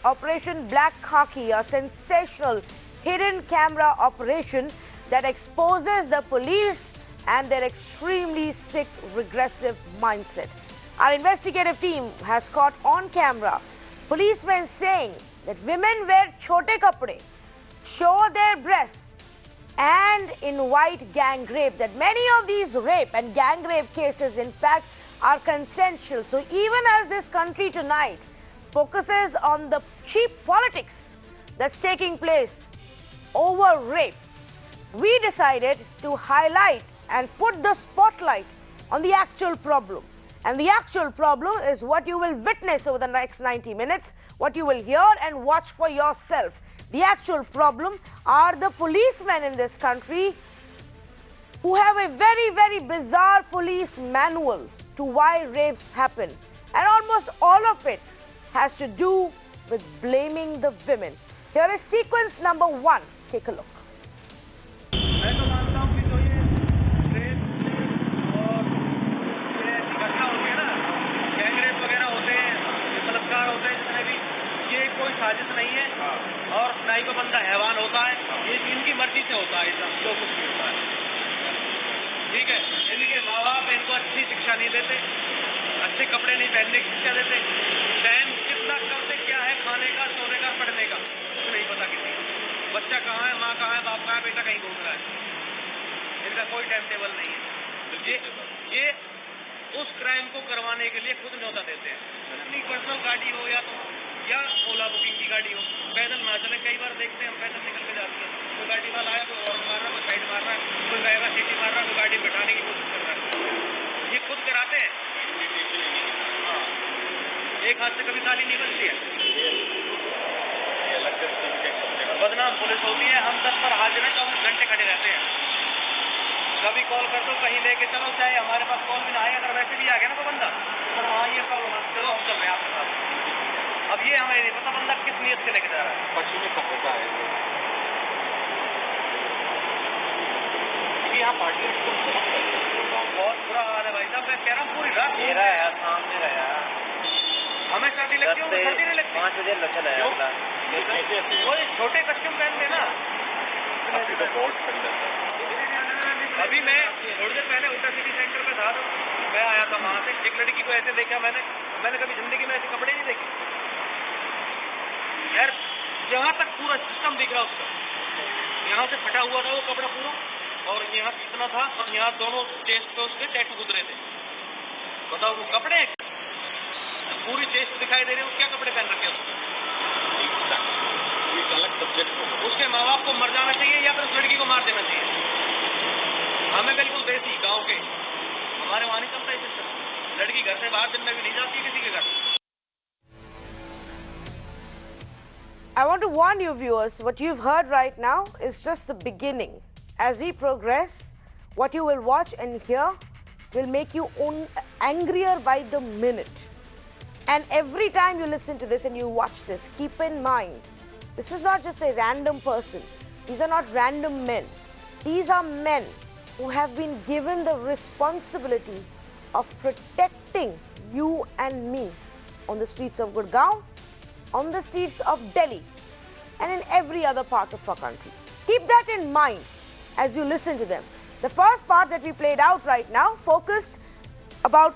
Operation Black Khaki, a sensational hidden camera operation that exposes the police and their extremely sick, regressive mindset. Our investigative team has caught on camera policemen saying that women wear chote kapde, show their breasts, and invite gang rape. That many of these rape and gang rape cases, in fact, are consensual. So even as this country tonight focuses on the cheap politics that's taking place over rape, we decided to highlight and put the spotlight on the actual problem. And the actual problem is what you will witness over the next 90 minutes, what you will hear and watch for yourself. The actual problem are the policemen in this country who have a very, very bizarre police manual to why rapes happen. And almost all of it has to do with blaming the women. Here is sequence number 1. Take a look. साजिश नहीं है और ना ही को बंदा हैवान होता है, ये इनकी मर्जी से होता है, जो कुछ भी होता है। ठीक है, इनके माँ बाप इनको अच्छी शिक्षा नहीं देते, अच्छे कपड़े नहीं पहनने की शिक्षा देते, टाइम कितना करते क्या है खाने का, सोने का, पढ़ने का कुछ नहीं पता किसी को। बच्चा कहाँ है, माँ कहाँ है, बाप कहाँ है, बेटा कहीं घूम रहा है, इनका कोई टाइम टेबल नहीं है। ये उस क्राइम को करवाने के लिए खुद न्योता देते हैं। अपनी पर्सनल गाड़ी हो या ओला बुकिंग की गाड़ी हो, पैदल ना चले। कई बार देखते हैं हम पैदल निकल के जाते हैं, कोई गाड़ी वाला आया, कोई हॉर्न मार रहा है, कोई साइड मार रहा है, कोई ड्राइवर सीटी मार रहा है, कोई गाड़ी बैठाने की कोशिश कर रहा है। ये खुद कराते हैं। हाँ, एक हाथ से कभी ताली नहीं बजती है। बदनाम पुलिस होती है, हम 10 पर हाजिर हैं, 24 घंटे खड़े रहते हैं। कभी कॉल कर दो, कहीं लेके चलो, चाहे हमारे पास कॉल भी ना आए, अगर वैसे भी आ गया ना कोई बंदा, तो हाँ ये प्रॉब्लम है, चलो हम चल रहे हैं आपके साथ। अब ये हमें नहीं पता बंदा किस नीयत से लेके जा रहा है। पश्चिमी कपड़े का है ये, यहाँ पार्टी बहुत बुरा हाल है भाई साहब। मैं कह रहा हूँ पूरी रात मेरा है, सामने रहा हमें सर्दी लगती है, सर्दी नहीं लगती। 5 बजे लगा है वही छोटे कस्ट्यूम पहनते ना। अभी मैं थोड़ी देर पहले उल्टा सिटी सेंटर में था, तो मैं आया था वहाँ से, एक लड़की को ऐसे देखा मैंने कभी जिंदगी में ऐसे कपड़े नहीं देखे यार। यहाँ तक पूरा सिस्टम दिख रहा उसका, यहाँ से फटा हुआ था वो कपड़ा पूरा, और यहाँ इतना था, और यहाँ दोनों चेस्ट पे उसके टैटू गुजरे थे। बताओ वो कपड़े पूरी चेस्ट दिखाई दे रही है, क्या कपड़े पहन रखे उसने? अलग सब्जेक्ट। उसके माँ बाप को मर जाना चाहिए या फिर उस लड़की को मार देना चाहिए। हमें बिल्कुल देसी गांव के, हमारे वहाँ नहीं चलता है सिस्टम। लड़की घर से बाहर दिन में भी नहीं जाती किसी के घर। I want to warn you viewers, what you've heard right now is just the beginning. As we progress, what you will watch and hear will make you angrier by the minute. And every time you listen to this and you watch this, keep in mind, this is not just a random person. These are not random men. These are men who have been given the responsibility of protecting you and me on the streets of Gurgaon, on the streets of Delhi, and in every other part of our country. Keep that in mind as you listen to them. The first part that we played out right now focused about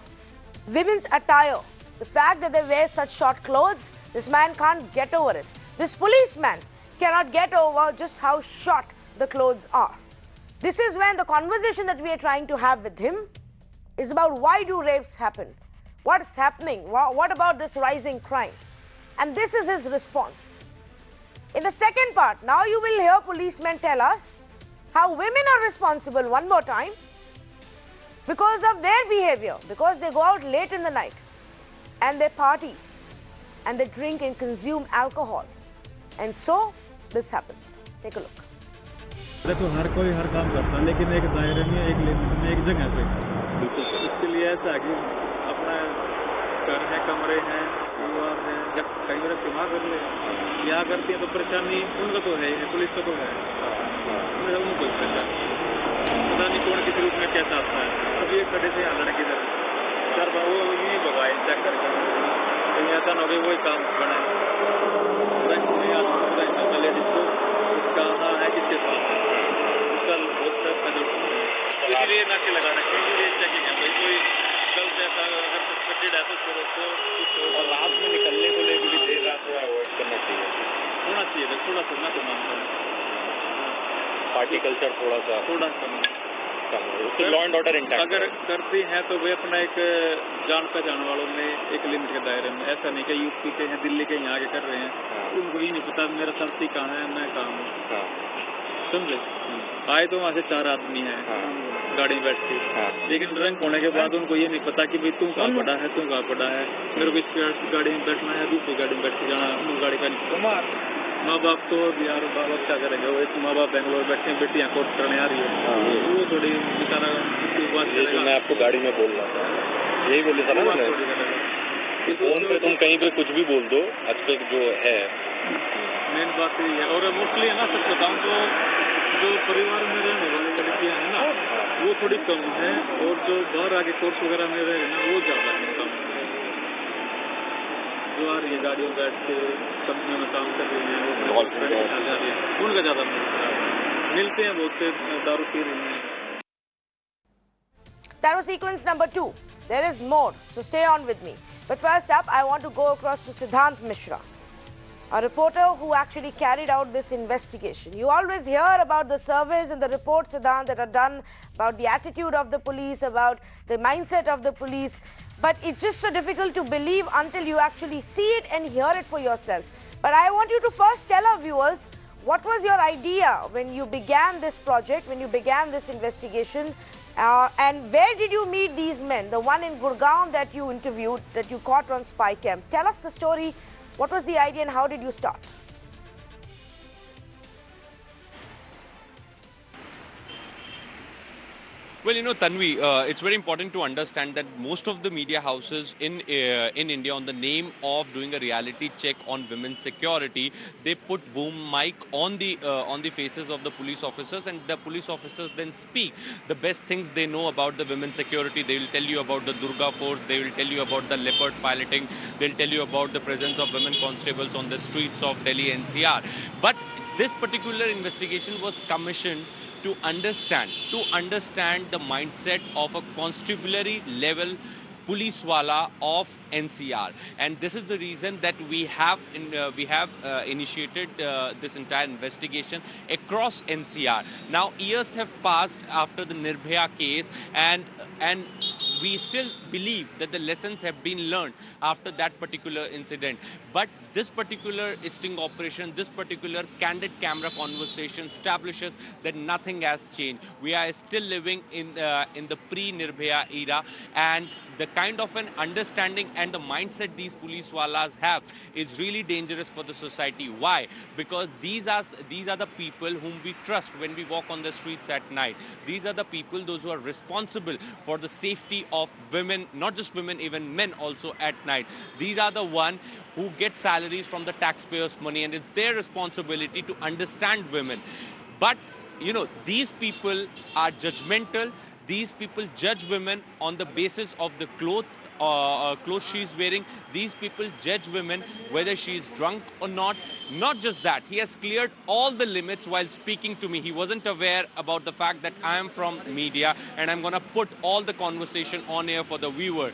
women's attire. The fact that they wear such short clothes, this man can't get over it. This policeman cannot get over just how short the clothes are. This is when the conversation that we are trying to have with him is about why do rapes happen? What's happening? What about this rising crime? And this is his response. In the second part, now you will hear policemen tell us how women are responsible one more time because of their behavior, because they go out late in the night and they party and they drink and consume alcohol. And so this happens. Take a look. देखो हर कोई हर काम करता है, लेकिन एक दायरे में, एक लिमिट में, एक जगह पे। इसके लिए ऐसा है कि अपना घर है, कमरे हैं, परिवार है, जब कई बार बीमार कर ले क्या करती है तो परेशानी उनको तो है, पुलिस को तो है, उनको परेशानी पता नहीं कौन किस रूप में कैसा आता है। अब ये खड़े से यहाँ लड़के इधर सर वो यही भगाए चेक करके, ऐसा ना हो वही काम बना। एजेड है तो फिर उसको और रात में निकलने को लेकर भी देर रात थोड़ा अवॉइड करना चाहिए, थोड़ा सा मैं तो मानता हूँ पार्टी कल्चर थोड़ा कम है, उससे लॉ एंड ऑर्डर इंटैक्ट अगर करते हैं तो वे अपना एक जान पहचान वालों में एक लिमिट के दायरे में, ऐसा नहीं कि यूपी के हैं दिल्ली के यहाँ आगे कर रहे हैं, उनको ये नहीं पता मेरा साथी कहाँ है मैं कहाँ हूँ, समझे। आए तो वहाँ से 4 आदमी हैं गाड़ी में बैठ के, लेकिन ड्रंक होने के बाद उनको ये नहीं पता कि भाई तू कहाँ पड़ा है, मेरे को इस गाड़ी में बैठना है, दूसरी गाड़ी में बैठ के जाना, गाड़ी का माँ बाप तो यार माँ बाप क्या करेंगे, वो एक माँ बाप बेंगलोर बैठे हैं, बेटियाँ कोर्ट करने आ रही है, वो थोड़ी बेचारा बात करेगा। मैं आपको गाड़ी में बोल रहा था, यही बोले था ना मैंने, फोन पे तुम कहीं पे कुछ भी बोल दो आजकल जो है, मेन बात यही है। और मोस्टली है ना, सच बताऊँ तो जो परिवार में रहने वाली लड़कियाँ हैं ना वो थोड़ी कम है, और जो बाहर आके कोर्स वगैरह में रहे ना वो ज़्यादा है कम, जो आ रही है गाड़ियों में बैठ के कंपनियों में काम कर रही है, वो जा रही है, उनका ज़्यादा मिलते हैं, बहुत से दारू पी रही हैं। That was sequence number 2. There is more, so stay on with me. But first up, I want to go across to Siddhant Mishra, a reporter who actually carried out this investigation. You always hear about the surveys and the reports, Siddhant, that are done about the attitude of the police, about the mindset of the police. But it's just so difficult to believe until you actually see it and hear it for yourself. But I want you to first tell our viewers, what was your idea when you began this project, when you began this investigation? And where did you meet these men? The one in Gurgaon that you interviewed, that you caught on spy cam. Tell us the story. What was the idea and how did you start? Well, you know, Tanvi, it's very important to understand that most of the media houses in India, on the name of doing a reality check on women's security, they put boom mic on the faces of the police officers, and the police officers then speak the best things they know about the women's security. They will tell you about the Durga Fort, they will tell you about the leopard piloting, they'll tell you about the presence of women constables on the streets of Delhi NCR. But this particular investigation was commissioned to understand the mindset of a constabulary level police wala of NCR, and this is the reason that we have initiated this entire investigation across NCR. Now, years have passed after the Nirbhaya case, and we still believe that the lessons have been learned after that particular incident. But this particular sting operation, this particular candid camera conversation establishes that nothing has changed. We are still living in the pre-Nirbhaya era, and the kind of an understanding and the mindset these police walas have is really dangerous for the society. Why? Because these are the people whom we trust when we walk on the streets at night. These are the people, those who are responsible for the safety of women, not just women, even men also at night. These are the one who get salaries from the taxpayers' money, and it's their responsibility to understand women. But, you know, these people are judgmental. These people judge women on the basis of the clothes she is wearing. These people judge women whether she is drunk or not. Not just that, he has cleared all the limits while speaking to me. He wasn't aware about the fact that I am from media and I'm going to put all the conversation on air for the viewer.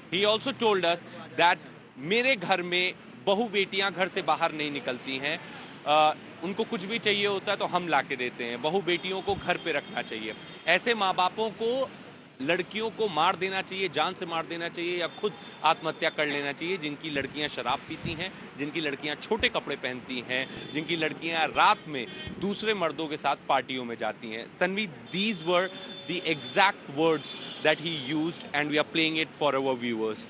He also told us that मेरे घर में बहू बेटियां घर से बाहर नहीं निकलती हैं, उनको कुछ भी चाहिए होता है तो हम ला के देते हैं, बहू बेटियों को घर पे रखना चाहिए। ऐसे माँ बापों को लड़कियों को मार देना चाहिए, जान से मार देना चाहिए, या खुद आत्महत्या कर लेना चाहिए, जिनकी लड़कियां शराब पीती हैं, जिनकी लड़कियां छोटे कपड़े पहनती हैं, जिनकी लड़कियां रात में दूसरे मर्दों के साथ पार्टियों में जाती हैं। Tanvi, these were the exact words that he used, and we are playing it for our viewers.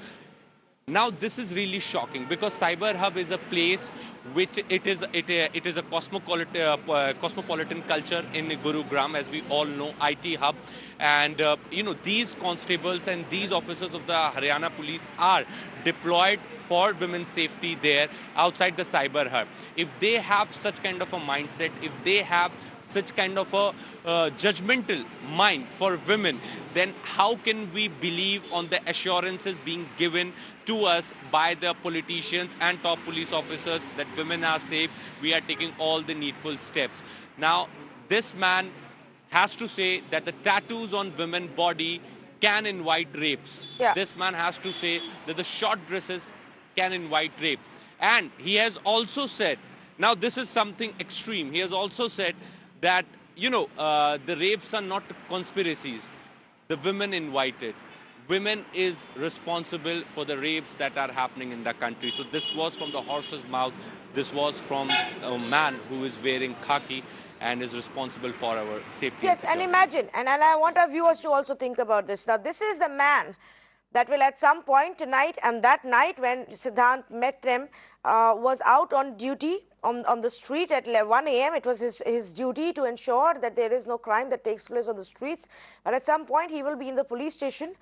Now, this is really shocking because Cyber Hub is a place which it is a cosmopolitan culture in Gurugram, as we all know, IT hub, and you know, these constables and these officers of the Haryana police are deployed for women's safety there outside the Cyber Hub. If they have such kind of a mindset, if they have such kind of a judgmental mind for women, then how can we believe on the assurances being given to us by the politicians and top police officers that women are safe, we are taking all the needful steps. Now, this man has to say that the tattoos on women's body can invite rapes. Yeah. This man has to say that the short dresses can invite rape. And he has also said, now this is something extreme, he has also said that, the rapes are not conspiracies. The women invited. Women is responsible for the rapes that are happening in the country. So this was from the horse's mouth. This was from a man who is wearing khaki and is responsible for our safety. Yes, and imagine, and I want our viewers to also think about this. Now, this is the man that will at some point tonight, and that night when Siddhant met them, was out on duty on the street at 1 a.m. It was his duty to ensure that there is no crime that takes place on the streets. But at some point, he will be in the police station.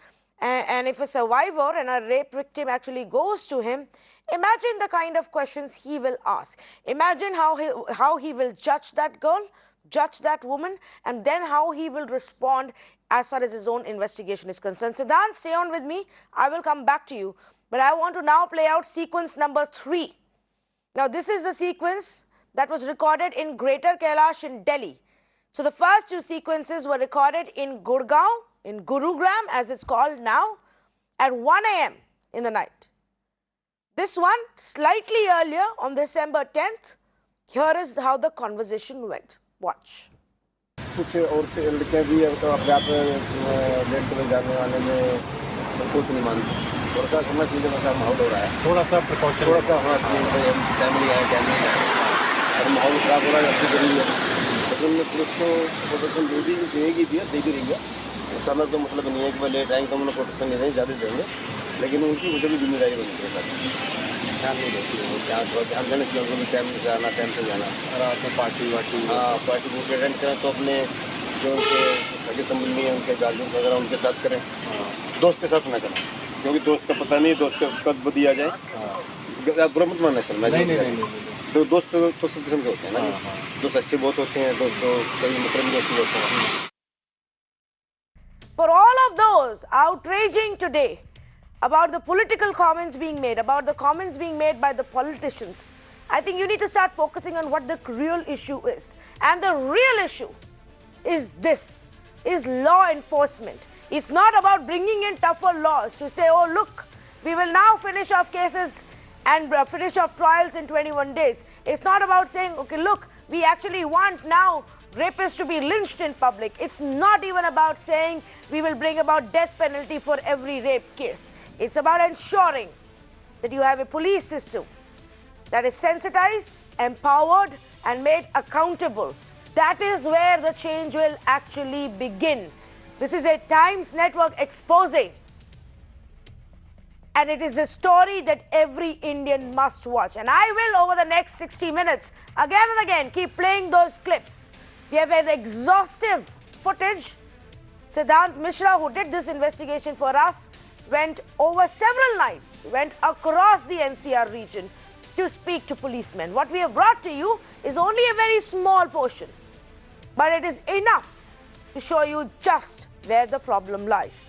And if a survivor and a rape victim actually goes to him, imagine the kind of questions he will ask. Imagine how he will judge that girl, judge that woman, and then how he will respond as far as his own investigation is concerned. Siddhant, stay on with me. I will come back to you. But I want to now play out sequence number 3. Now, this is the sequence that was recorded in Greater Kailash in Delhi. So, the first 2 sequences were recorded in Gurgaon, in Gurugram, as it's called now, at 1 a.m. in the night. This one, slightly earlier, on December 10th, here is how the conversation went. Watch. कुछ औरतें लड़कियां भी अपने आप late में जाने वाले में कुछ नहीं मानती। थोड़ा सा समझ लीजिए वैसा माहौल हो रहा है। थोड़ा सा होना चाहिए। फैमिली है, कैमरे है, और माहौल खराब हो रहा है, अच्छी जरूरी है। लेकिन पुलिस को प्रोटेक्शन देगी दे भी रही है। उसका तो मतलब नहीं है कि मैं लेट आएंगे तो उन्हें प्रोटेक्शन नहीं देंगे, ज़्यादा देंगे, लेकिन उनकी मुझे भी जिम्मेदारी बनती है। ध्यान नहीं देती है, ध्यान देने के लिए टाइम से आना, टाइम से जाना, रात में पार्टी पार्टी को अटेंड करें तो अपने जो उनके सगे संबंधी हैं, उनके गार्जियन वगैरह उनके साथ करें, दोस्त के साथ ना करें, क्योंकि दोस्त का पता नहीं दोस्त का कब दिया जाए। बुरा मत मानना सर, मैं तो दोस्त तो सब किस्म के होते हैं ना, दोस्त अच्छे बहुत होते हैं, दोस्त तो कभी मतलब नहीं अच्छे होते हैं। For all of those outraging today about the political comments being made, about the comments being made by the politicians, I think you need to start focusing on what the real issue is. And the real issue is this, is law enforcement. It's not about bringing in tougher laws to say, oh, look, we will now finish off cases and finish off trials in 21 days. It's not about saying, okay, look, we actually want now rapists to be lynched in public. It's not even about saying we will bring about death penalty for every rape case. It's about ensuring that you have a police system that is sensitized, empowered, and made accountable. That is where the change will actually begin. This is a Times Network expose. And it is a story that every Indian must watch. And I will, over the next 60 minutes, again and again, keep playing those clips. We have an exhaustive footage. Siddhant Mishra, who did this investigation for us, went over several nights, went across the NCR region to speak to policemen. What we have brought to you is only a very small portion, but it is enough to show you just where the problem lies.